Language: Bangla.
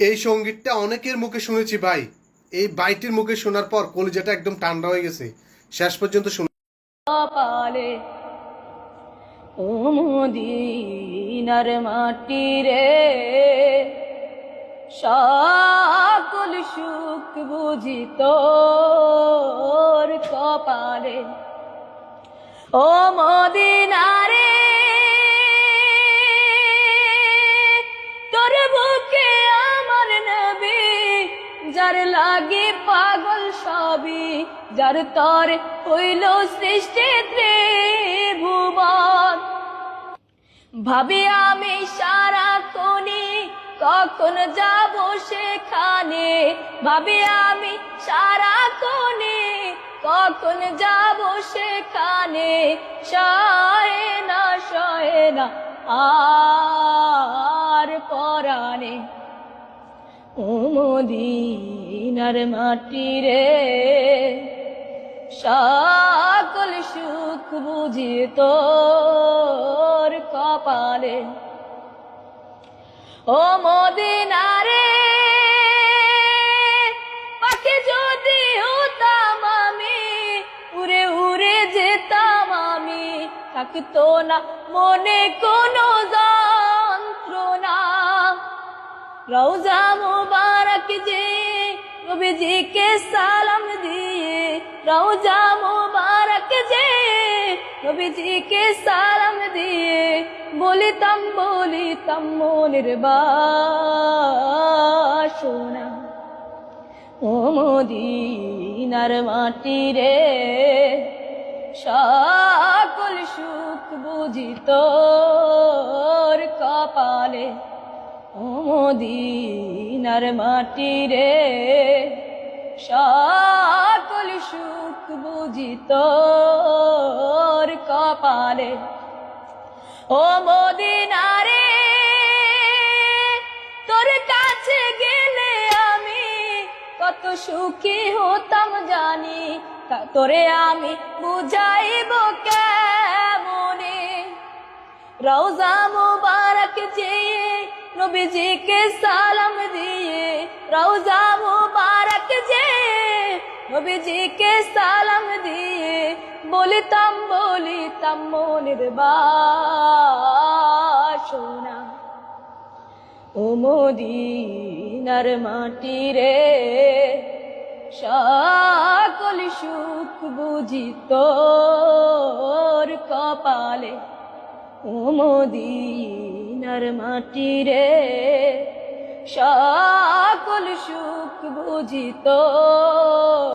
এই সঙ্গীতটা অনেকের মুখে শুনেছি ভাই। এই বাইটির মুখে শোনার পর কলিজাটা একদম ঠান্ডা হয়ে গেছে। শেষ পর্যন্ত শুনে পালে ও মদিনার মাটি রে, সকল সুখ বুঝি তোর কপালে। ও মদিনারে তোর বুকে আমার নবী, যার লাগে পাগল সবই, যার তরে হইল সৃষ্টি ত্রিভুবন। ভাবি আমি সারা কোনি কখন যাব সেখানে, ভাবি আমি সারা কোনি কখন যাব সেখানে। সহে না আর পরাণে ও মদিনার মাটি রে, সকল সুখ বুঝি তোর কপালে। ও মদিনারে পাখি যদি হতাম আমি, উড়ে উড়ে যেতাম আমি, থাকতো না মনে কোনো যন্ত্রণা। রওজা মুবারক যে নবীজিকে সালাম দিয়ে, রওজা মুবারক যে নবীজিকে সালাম দিয়ে, বলিতাম মনের বাসনা। ও মদিনার মাটি রে, সকল সুখ বুঝি তোর কপালে। ও মদিনার মাটি রে, সকল সুখ বুঝি তোর কপালে। ও মদিনারে তোর কাছে গেলে আমি কত সুখী হতাম জানি, তোরে আমি বুঝাইব কেমনে। রওজা মুবারক যে নবীজিকে সালাম দিয়ে, রওজা মুবারক যে নবীজিকে সালাম দিয়ে, বলিতাম মনের বাসনা। ও মদিনার মাটি রে, সকল সুখ বুঝি তোর কপালে। ও মদিনার মাটি রে, সকল সুখ বুঝি তোর